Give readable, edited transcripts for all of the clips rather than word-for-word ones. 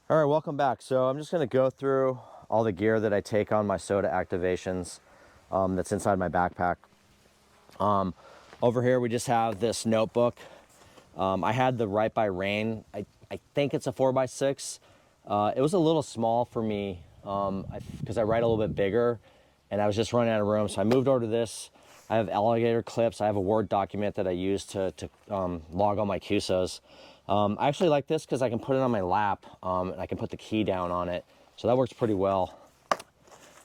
All right, welcome back. So I'm just going to go through all the gear that I take on my SOTA activations that's inside my backpack. Over here we just have this notebook. I had the Right by Rain. I think it's a 4x6. It was a little small for me because I write a little bit bigger and I was just running out of room. So I moved over to this. I have alligator clips. I have a Word document that I use to log all my QSOs. I actually like this because I can put it on my lap and I can put the key down on it. So that works pretty well.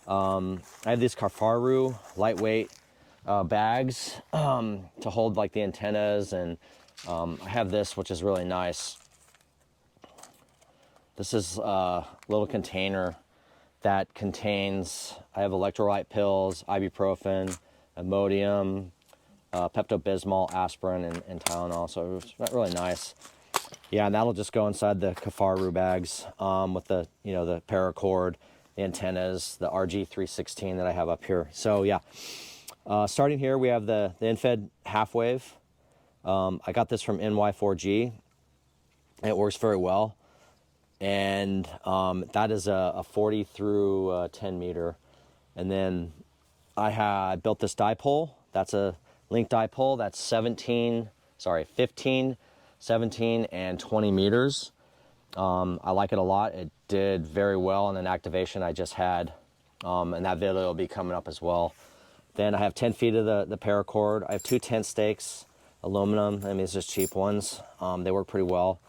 I have these Carfaru lightweight bags to hold like the antennas, and I have this, which is really nice. This is a little container that contains, I have electrolyte pills, ibuprofen, Imodium, Pepto-Bismol, aspirin, and Tylenol. So it's really nice. Yeah, and that'll just go inside the Carfaru bags with the, the paracord, the antennas, the RG316 that I have up here. So yeah, starting here, we have the InFed half wave. I got this from NY4G. It works very well. And that is a 40 through 10 meter. And then I built this dipole. That's a link dipole. That's 15, 17, and 20 meters. I like it a lot. It did very well in an activation I just had. And that video will be coming up as well. Then I have 10 feet of the paracord. I have 2 tent stakes, aluminum. I mean, it's just cheap ones. They work pretty well.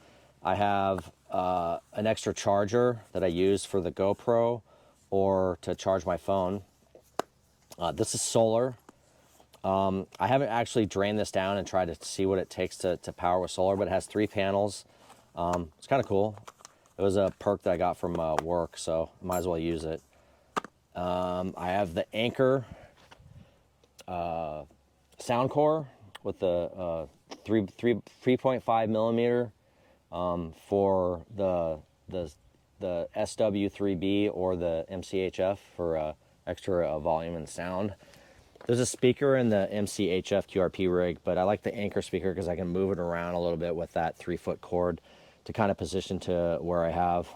I have an extra charger that I use for the GoPro or to charge my phone. This is solar. I haven't actually drained this down and tried to see what it takes to power with solar, but it has 3 panels. It's kind of cool. It was a perk that I got from work, so might as well use it. I have the Anker Soundcore with the 3.5 millimeter for the SW3B or the mcHF for extra volume and sound. There's a speaker in the mcHF QRP rig, but I like the Anker speaker because I can move it around a little bit with that 3-foot cord to kind of position to where I have.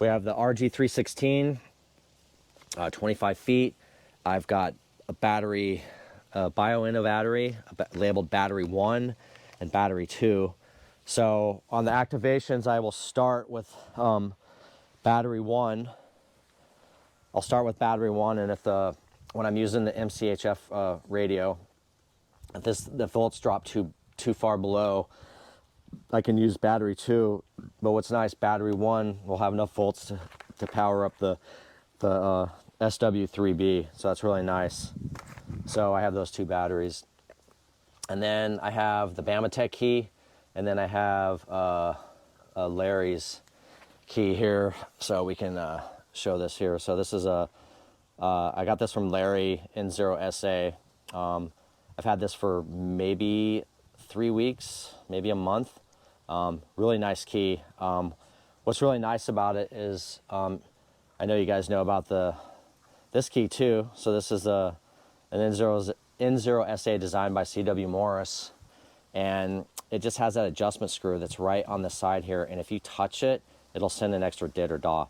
We have the RG316, 25 feet. I've got a battery, BioInno battery, labeled battery 1 and battery 2. So on the activations, I will start with battery 1. I'll start with battery 1, and when I'm using the mcHF radio, if the volts drop too far below, I can use battery 2. But what's nice, battery 1 will have enough volts to power up the SW3B, so that's really nice. So I have those 2 batteries. And then I have the Bamatech key, and then I have Larry's key here, so we can show this here. So this is I got this from Larry, N0SA. I've had this for this 3 weeks, maybe a month. Really nice key. What's really nice about it is, I know you guys know about this key too. So this is an N0SA designed by C.W. Morris, and it just has that adjustment screw that's right on the side here. And if you touch it, it'll send an extra dit or daw.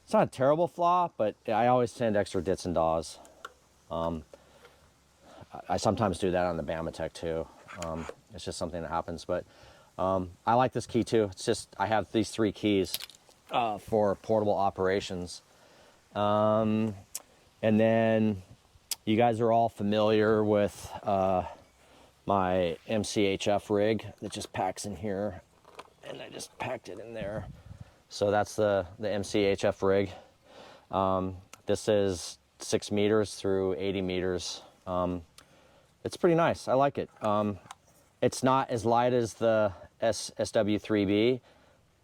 It's not a terrible flaw, but I always send extra dits and daws. I sometimes do that on the Bamatech too. It's just something that happens, but I like this key too. It's just, I have these 3 keys for portable operations. And then you guys are all familiar with my mcHF rig that just packs in here, and I just packed it in there. So that's the mcHF rig. This is 6 meters through 80 meters. It's pretty nice. I like it. It's not as light as the SW3B,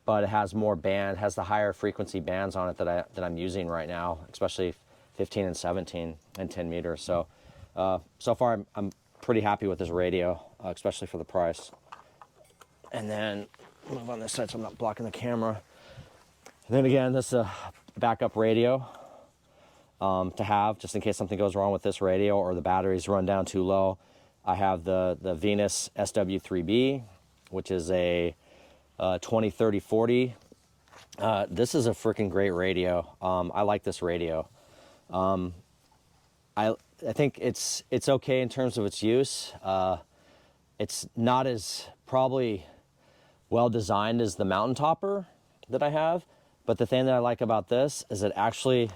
but it has more band, has the higher frequency bands on it that I'm using right now, especially 15 and 17 and 10 meters. So so far I'm pretty happy with this radio, especially for the price. And then move on this side so I'm not blocking the camera. And then again, this is a backup radio to have just in case something goes wrong with this radio or the batteries run down too low. I have the Venus SW3B, which is a 20-30-40 This is a freaking great radio. I like this radio. I think it's okay in terms of its use. It's not as probably well designed as the mountain topper that I have, but the thing that I like about this is it actually,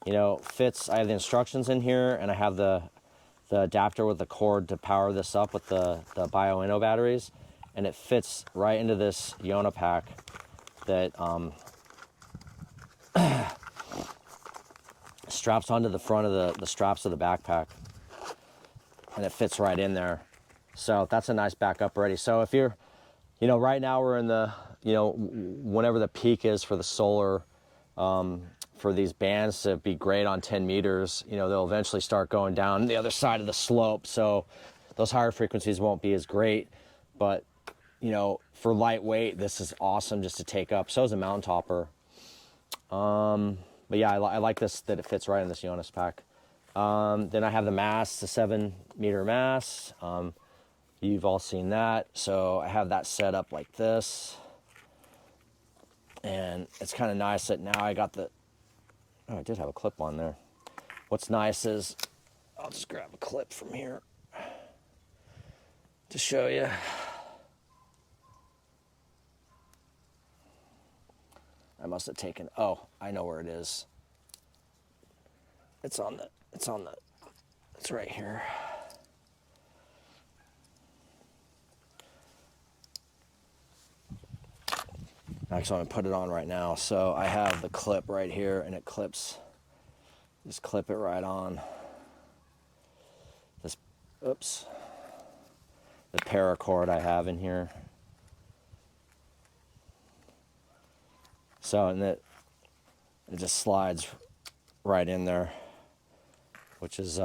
you know, fits. I have the instructions in here, and I have the adapter with the cord to power this up with the Bio-Inno batteries, and it fits right into this Yona pack that straps onto the front of the straps of the backpack, and it fits right in there. So that's a nice backup already. So if you're, you know, right now we're in the, you know, whenever the peak is for the solar, for these bands to be great on 10 meters, you know, they'll eventually start going down the other side of the slope. So those higher frequencies won't be as great, but, you know, for lightweight, this is awesome just to take up. So is a mountain topper. But yeah, I like this, that it fits right in this Jonas pack. Then I have the mast, the 7-meter mast. You've all seen that. So I have that set up like this. And it's kind of nice that now I got the, oh, I did have a clip on there. What's nice is, I'll just grab a clip from here to show you. I must have taken, oh, I know where it is. It's right here. Actually, I'm gonna put it on right now. So I have the clip right here, and it clips, just clip it right on. This, oops, the paracord I have in here. So, and it just slides right in there, which is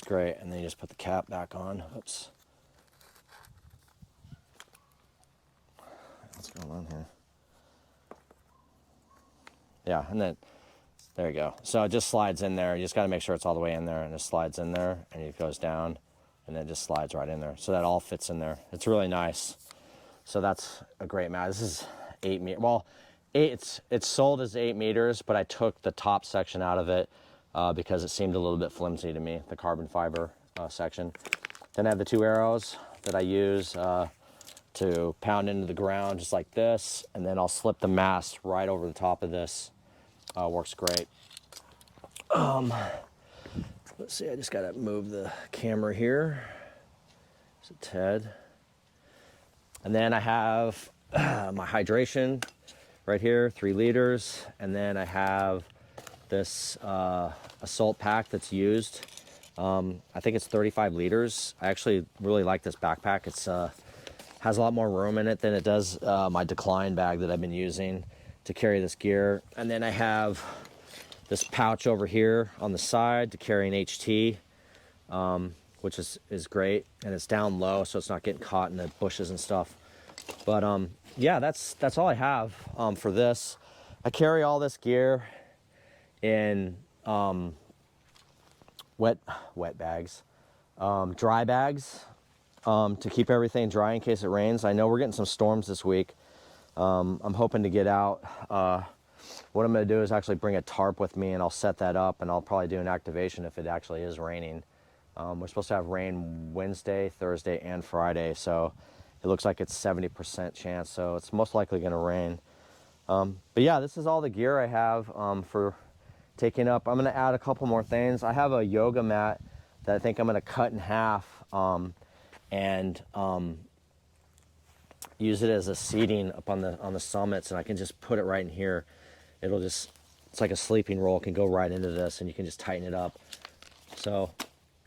great. And then you just put the cap back on. Oops. What's going on here? Yeah, and then there you go. So it just slides in there. You just got to make sure it's all the way in there, and it slides in there, and it goes down, and then it just slides right in there. So that all fits in there. It's really nice. So that's a great mat. This is 8 meters. Well, it's sold as 8 meters, but I took the top section out of it because it seemed a little bit flimsy to me, the carbon fiber section. Then I have the 2 arrows that I use to pound into the ground just like this, and then I'll slip the mast right over the top of this. Works great. Let's see, I just gotta move the camera here. There's a Ted. And then I have my hydration right here, 3 liters. And then I have this Assault pack that's used. I think it's 35 liters. I actually really like this backpack. It's has a lot more room in it than it does my Decline bag that I've been using to carry this gear. And then I have this pouch over here on the side to carry an HT, which is great, and it's down low so it's not getting caught in the bushes and stuff. But yeah, that's all I have for this. I carry all this gear in wet bags, dry bags, to keep everything dry in case it rains. I know we're getting some storms this week. I'm hoping to get out. What I'm going to do is actually bring a tarp with me, and I'll set that up, and I'll probably do an activation if it actually is raining. We're supposed to have rain Wednesday, Thursday, and Friday, so it looks like it's 70% chance, so it's most likely going to rain. But yeah, this is all the gear I have for taking up. I'm going to add a couple more things. I have a yoga mat that I think I'm going to cut in half and use it as a seating up on the summits, and I can just put it right in here. It'll just, it's like a sleeping roll, can go right into this, and you can just tighten it up. So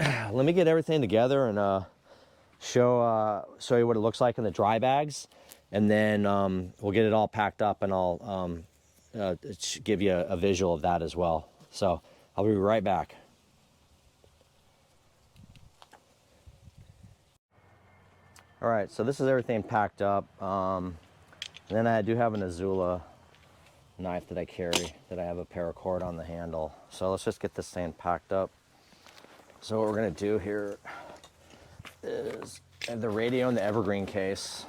let me get everything together and show you what it looks like in the dry bags, and then we'll get it all packed up, and I'll give you a visual of that as well. So I'll be right back. All right, so this is everything packed up. And then I do have an Azula knife that I carry, that I have a paracord on the handle. So let's just get this thing packed up. So what we're gonna do here is I have the radio in the evergreen case,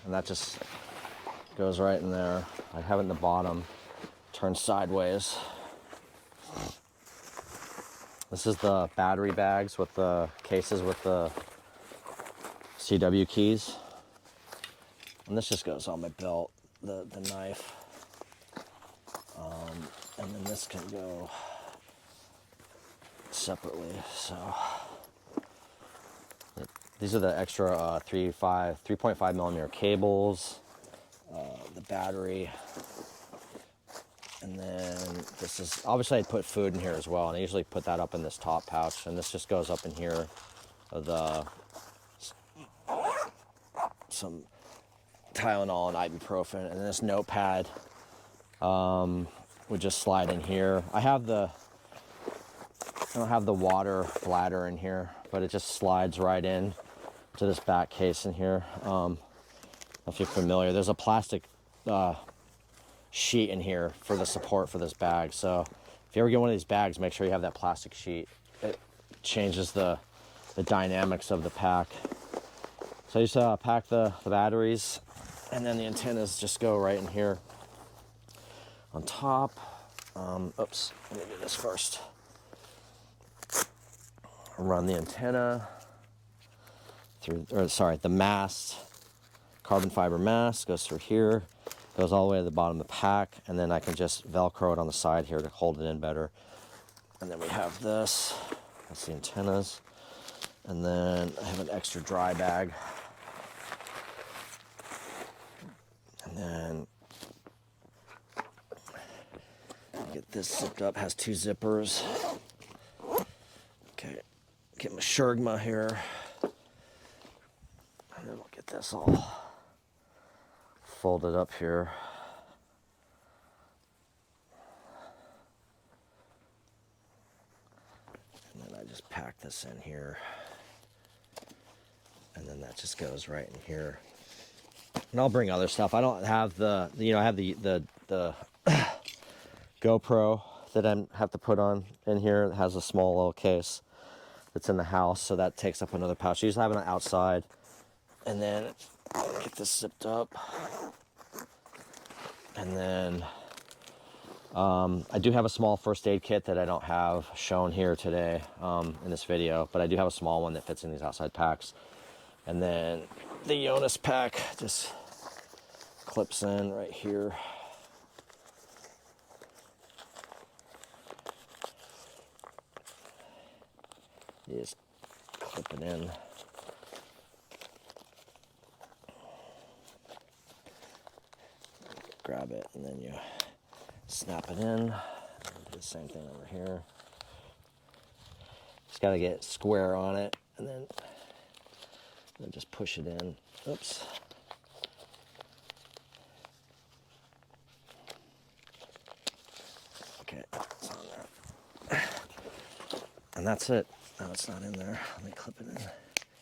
and that just goes right in there. I have it in the bottom, turned sideways. This is the battery bags with the cases with the CW keys. And this just goes on my belt, the knife. And then this can go separately. So these are the extra 3.5 millimeter cables, the battery. And then this is, obviously I'd put food in here as well, and I usually put that up in this top pouch, and this just goes up in here with some Tylenol and ibuprofen, and this notepad would just slide in here. I don't have the water bladder in here, but it just slides right in to this back case in here. If you're familiar, there's a plastic sheet in here for the support for this bag. So if you ever get one of these bags, make sure you have that plastic sheet. It changes the dynamics of the pack. So I just pack the batteries, and then the antennas just go right in here on top. Oops, let me do this first. Run the antenna through, the mast, carbon fiber mast goes through here, goes all the way to the bottom of the pack, and then I can just Velcro it on the side here to hold it in better. And then we have this, that's the antennas. And then I have an extra dry bag. And then get this zipped up, has 2 zippers. Okay, get my Shurgma here. And then we'll get this all folded up here. And then I just pack this in here. And then that just goes right in here. And I'll bring other stuff. I don't have I have the GoPro that I have to put on in here. It has a small little case that's in the house, so that takes up another pouch. I usually have it outside. And then get this zipped up. And then I do have a small first aid kit that I don't have shown here today in this video, but I do have a small one that fits in these outside packs. And then the Jonas pack just clips in right here. You just clip it in. Grab it, and then you snap it in. Do the same thing over here. Just got to get square on it, and then just push it in. Oops. Okay, it's on there. And that's it. No, it's not in there. Let me clip it in.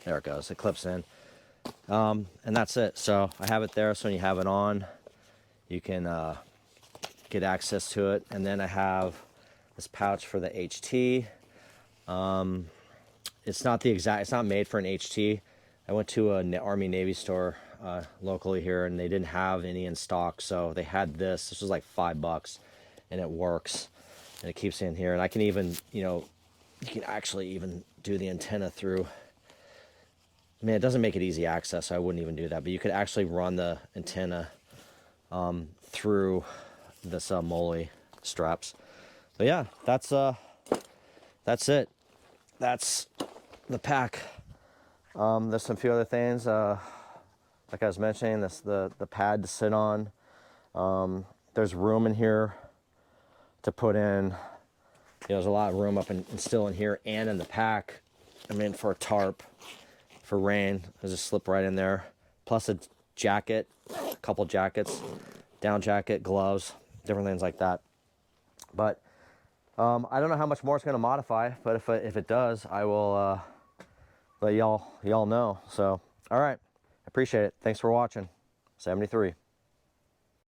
There it goes. It clips in. And that's it. So I have it there, so when you have it on, you can get access to it. And then I have this pouch for the HT. It's not made for an HT. I went to an Army Navy store locally here, and they didn't have any in stock, so they had this. This was like $5, and it works, and it keeps in here. And I can even, you can actually even do the antenna through. I mean, it doesn't make it easy access, so I wouldn't even do that, but you could actually run the antenna through this MOLLE straps. But yeah, that's it. That's the pack. There's some few other things, like I was mentioning, the pad to sit on. There's room in here to put in, there's a lot of room up and still in here and in the pack. I mean, for a tarp, for rain, there's a slip right in there. Plus a jacket, a couple jackets, down jacket, gloves, different things like that. But I don't know how much more it's going to modify, but if it does, I will let y'all know. So, all right, appreciate it. Thanks for watching. 73.